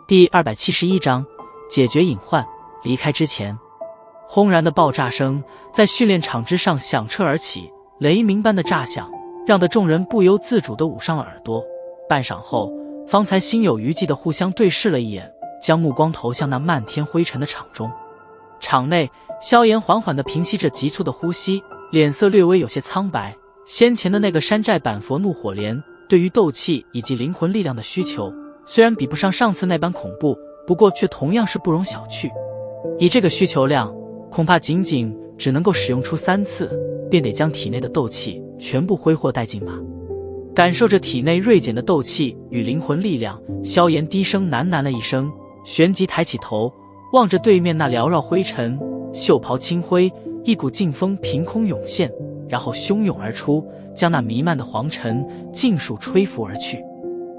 第271章解决隐患。离开之前，轰然的爆炸声在训练场之上响彻而起，雷鸣般的炸响让得众人不由自主地捂上了耳朵。半晌后，方才心有余悸地互相对视了一眼，将目光投向那漫天灰尘的场中。场内，萧炎缓缓地平息着急促的呼吸，脸色略微有些苍白。先前的那个山寨版佛怒火莲对于斗气以及灵魂力量的需求，虽然比不上上次那般恐怖，不过却同样是不容小觑。以这个需求量，恐怕仅仅只能够使用出3次，便得将体内的斗气全部挥霍殆尽吧。感受着体内锐减的斗气与灵魂力量，萧炎低声喃喃了一声，旋即抬起头，望着对面那缭绕灰尘，袖袍轻挥，一股劲风凭空涌现，然后汹涌而出，将那弥漫的黄尘尽数吹拂而去。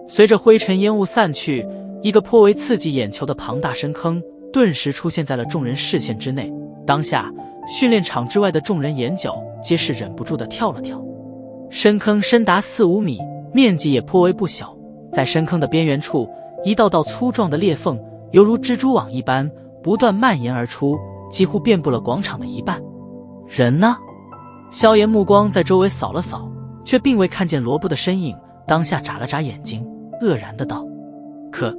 随着灰尘烟雾散去，一个颇为刺激眼球的庞大深坑顿时出现在了众人视线之内。当下，训练场之外的众人眼角皆是忍不住地跳了跳。深坑深达4-5米，面积也颇为不小。在深坑的边缘处，一道道粗壮的裂缝犹如蜘蛛网一般不断蔓延而出，几乎遍布了广场的一半。人呢？萧炎目光在周围扫了扫，却并未看见罗布的身影，当下眨了眨眼睛，愕然的道：可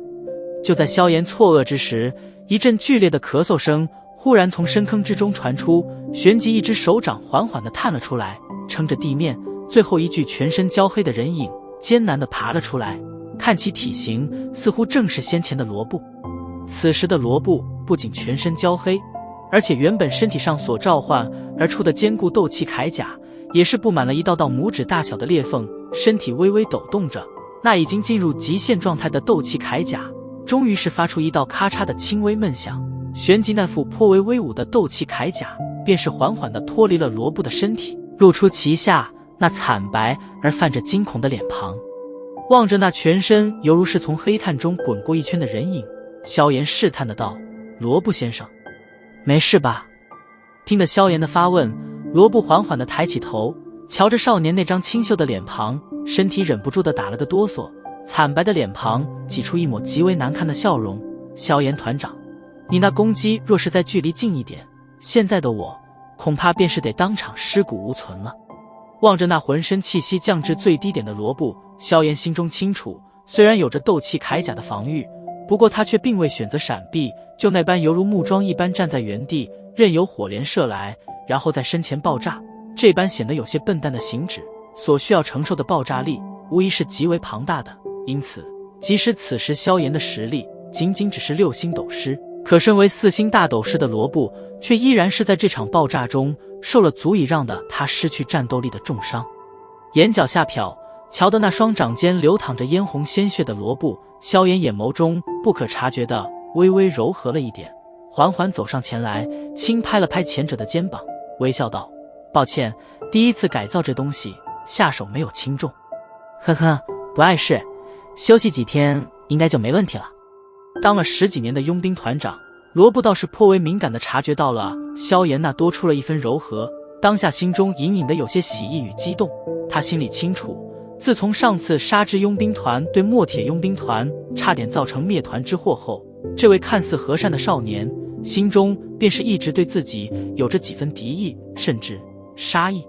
就在萧炎错愕之时，一阵剧烈的咳嗽声忽然从深坑之中传出，旋即一只手掌缓缓地探了出来，撑着地面，最后一具全身焦黑的人影艰难地爬了出来，看其体型似乎正是先前的罗布。此时的罗布不仅全身焦黑，而且原本身体上所召唤而出的坚固斗气铠甲也是布满了一道道拇指大小的裂缝，身体微微抖动着。那已经进入极限状态的斗气铠甲终于是发出一道咔嚓的轻微闷响，旋即那副颇为威武的斗气铠甲便是缓缓地脱离了罗布的身体，露出其下那惨白而泛着惊恐的脸庞。望着那全身犹如是从黑炭中滚过一圈的人影，萧炎试探的道：罗布先生，没事吧？听得萧炎的发问，罗布缓缓地抬起头，瞧着少年那张清秀的脸庞，身体忍不住地打了个哆嗦，惨白的脸庞挤出一抹极为难看的笑容。萧炎团长，你那攻击若是再距离近一点，现在的我恐怕便是得当场尸骨无存了。望着那浑身气息降至最低点的罗布，萧炎心中清楚，虽然有着斗气铠甲的防御，不过他却并未选择闪避，就那般犹如木桩一般站在原地，任由火莲射来，然后在身前爆炸。这般显得有些笨蛋的行止，所需要承受的爆炸力无疑是极为庞大的。因此，即使此时萧炎的实力仅仅只是6星斗师，可身为4星大斗师的罗布却依然是在这场爆炸中受了足以让得他失去战斗力的重伤。眼角下瞟，瞧得那双掌间流淌着嫣红鲜血的罗布，萧炎眼眸中不可察觉地微微柔和了一点，缓缓走上前来，轻拍了拍前者的肩膀，微笑道：抱歉，第一次改造这东西下手没有轻重。呵呵，不碍事，休息几天应该就没问题了。当了10几年的佣兵团长，罗布倒是颇为敏感地察觉到了萧炎那多出了一分柔和，当下心中隐隐的有些喜意与激动。他心里清楚，自从上次沙之佣兵团对墨铁佣兵团差点造成灭团之祸后，这位看似和善的少年心中便是一直对自己有着几分敌意，甚至杀意。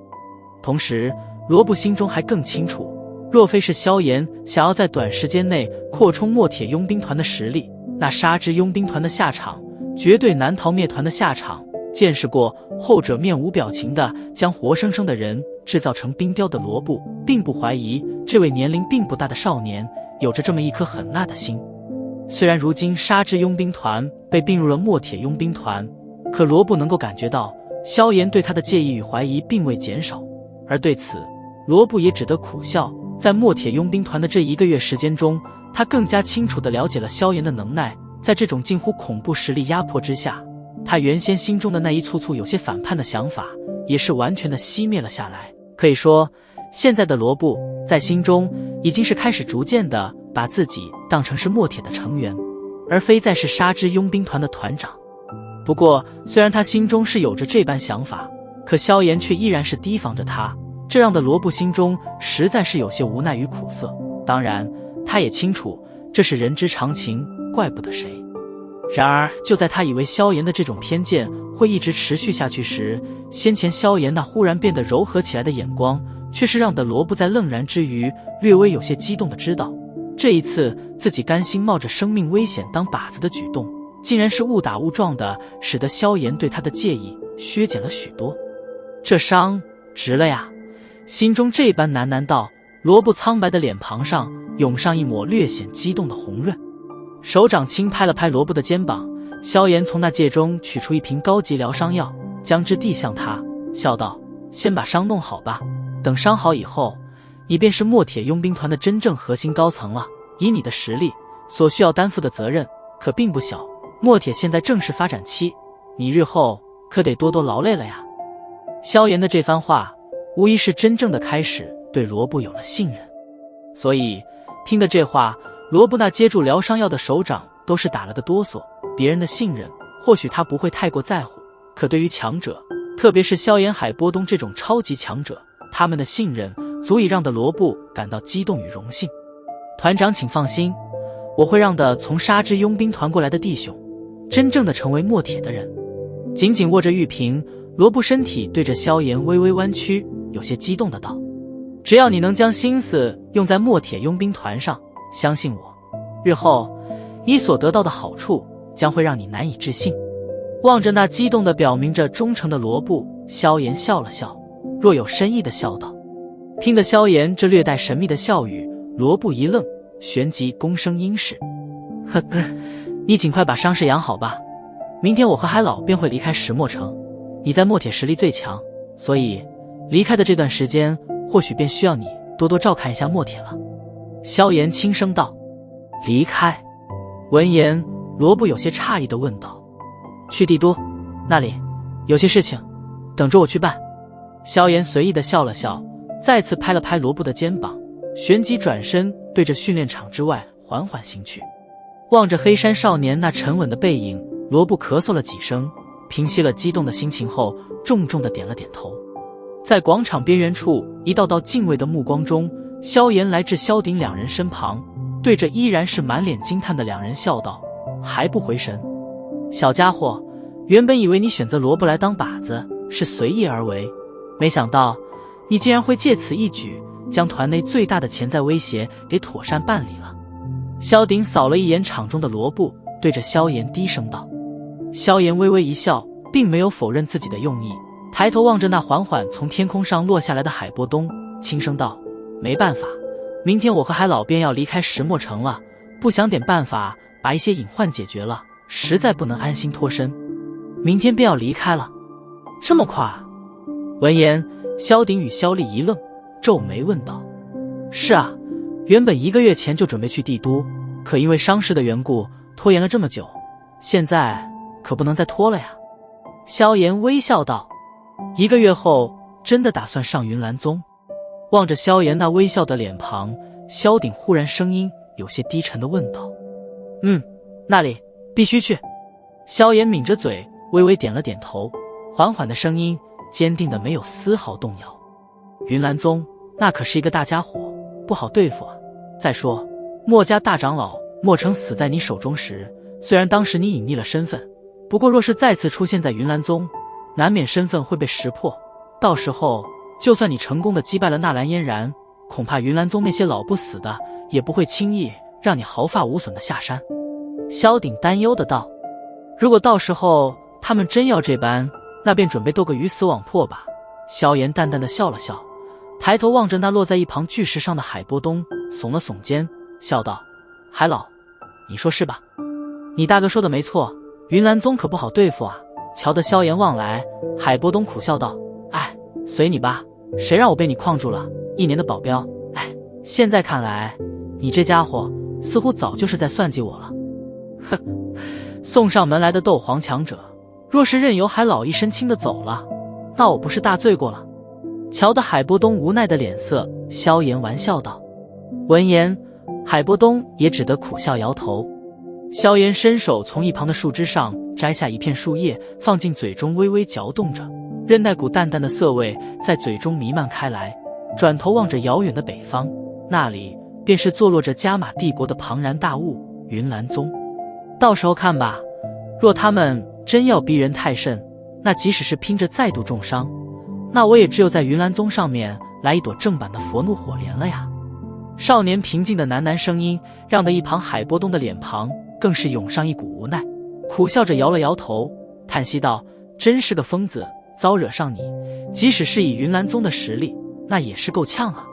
同时，罗布心中还更清楚，若非是萧炎想要在短时间内扩充墨铁佣兵团的实力，那沙之佣兵团的下场绝对难逃灭团的下场。见识过后者面无表情的将活生生的人制造成冰雕的罗布，并不怀疑这位年龄并不大的少年有着这么一颗狠辣的心。虽然如今沙之佣兵团被并入了墨铁佣兵团，可罗布能够感觉到萧炎对他的介意与怀疑并未减少，而对此罗布也只得苦笑。在墨铁佣兵团的这1个月时间中，他更加清楚地了解了萧炎的能耐。在这种近乎恐怖实力压迫之下，他原先心中的那一簇簇有些反叛的想法也是完全的熄灭了下来。可以说，现在的罗布在心中已经是开始逐渐的把自己当成是墨铁的成员，而非再是沙之佣兵团的团长。不过，虽然他心中是有着这般想法，可萧炎却依然是提防着他，这让的罗布心中实在是有些无奈与苦涩。当然，他也清楚这是人之常情，怪不得谁。然而就在他以为萧炎的这种偏见会一直持续下去时，先前萧炎那忽然变得柔和起来的眼光，却是让的罗布在愣然之余略微有些激动的知道，这一次自己甘心冒着生命危险当靶子的举动，竟然是误打误撞的，使得萧炎对他的介意削减了许多。这伤值了呀！心中这般喃喃道，罗布苍白的脸庞上涌上一抹略显激动的红润。手掌轻拍了拍罗布的肩膀，萧炎从那戒中取出一瓶高级疗伤药，将之递向他，笑道：先把伤弄好吧，等伤好以后，你便是墨铁佣兵团的真正核心高层了。以你的实力，所需要担负的责任可并不小。墨铁现在正是发展期，你日后可得多多劳累了呀。萧炎的这番话无疑是真正的开始对罗布有了信任，所以听得这话，罗布那接住疗伤药的手掌都是打了个哆嗦。别人的信任或许他不会太过在乎，可对于强者，特别是萧炎、海波东这种超级强者，他们的信任足以让的罗布感到激动与荣幸。团长请放心，我会让的从沙之佣兵团过来的弟兄真正的成为墨铁的人。紧紧握着玉瓶，罗布身体对着萧炎微微弯曲，有些激动的道：只要你能将心思用在墨铁佣兵团上，相信我，日后你所得到的好处将会让你难以置信。望着那激动的表明着忠诚的罗布，萧炎笑了笑，若有深意的笑道。听得萧炎这略带神秘的笑语，罗布一愣，旋即躬声应是：呵呵，你尽快把伤势养好吧，明天我和海老便会离开石墨城，你在墨铁实力最强，所以离开的这段时间或许便需要你多多照看一下墨铁了。萧炎轻声道。离开？闻言，罗布有些诧异地问道。去帝都，那里有些事情，等着我去办。萧炎随意地笑了笑，再次拍了拍罗布的肩膀，旋即转身对着训练场之外缓缓行去。望着黑山少年那沉稳的背影，罗布咳嗽了几声，平息了激动的心情后，重重地点了点头。在广场边缘处，一道道敬畏的目光中，萧炎来至萧鼎两人身旁，对着依然是满脸惊叹的两人笑道：还不回神？小家伙，原本以为你选择罗布来当靶子是随意而为，没想到你竟然会借此一举将团内最大的潜在威胁给妥善办理了。萧鼎扫了一眼场中的罗布，对着萧炎低声道。萧炎微微一笑，并没有否认自己的用意，抬头望着那缓缓从天空上落下来的海波东，轻声道：没办法，明天我和海老便要离开石墨城了，不想点办法把一些隐患解决了，实在不能安心脱身。明天便要离开了？这么快？闻言，萧鼎与萧丽一愣，皱眉问道：是啊，原本1个月前就准备去帝都，可因为伤势的缘故拖延了这么久，现在可不能再拖了呀。萧炎微笑道。1个月后真的打算上云岚宗？望着萧炎那微笑的脸庞，萧鼎忽然声音有些低沉地问道。那里必须去。萧炎抿着嘴微微点了点头，缓缓的声音坚定的没有丝毫动摇。云岚宗那可是一个大家伙，不好对付啊。再说墨家大长老墨城死在你手中时，虽然当时你隐匿了身份，不过若是再次出现在云岚宗，难免身份会被识破，到时候就算你成功的击败了纳兰嫣然，恐怕云岚宗那些老不死的也不会轻易让你毫发无损的下山。萧鼎担忧的道。如果到时候他们真要这般，那便准备斗个鱼死网破吧。萧炎淡淡的笑了笑，抬头望着那落在一旁巨石上的海波东，耸了耸肩，笑道：海老，你说是吧？你大哥说的没错，云岚宗可不好对付啊。瞧得萧炎望来，海波东苦笑道：哎，随你吧，谁让我被你框住了1年的保镖。哎，现在看来你这家伙似乎早就是在算计我了。哼，送上门来的斗皇强者，若是任由海老一身轻的走了，那我不是大罪过了？瞧得海波东无奈的脸色，萧炎玩笑道。闻言，海波东也只得苦笑摇头。萧炎伸手从一旁的树枝上摘下一片树叶，放进嘴中微微嚼动着，任那股淡淡的涩味在嘴中弥漫开来。转头望着遥远的北方，那里便是坐落着加玛帝国的庞然大物云岚宗。到时候看吧。若他们真要逼人太甚，那即使是拼着再度重伤，那我也只有在云岚宗上面来一朵正版的佛怒火莲了呀。少年平静的喃喃声音，让得一旁海波东的脸庞更是涌上一股无奈，苦笑着摇了摇头，叹息道：真是个疯子，早惹上你，即使是以云岚宗的实力，那也是够呛啊。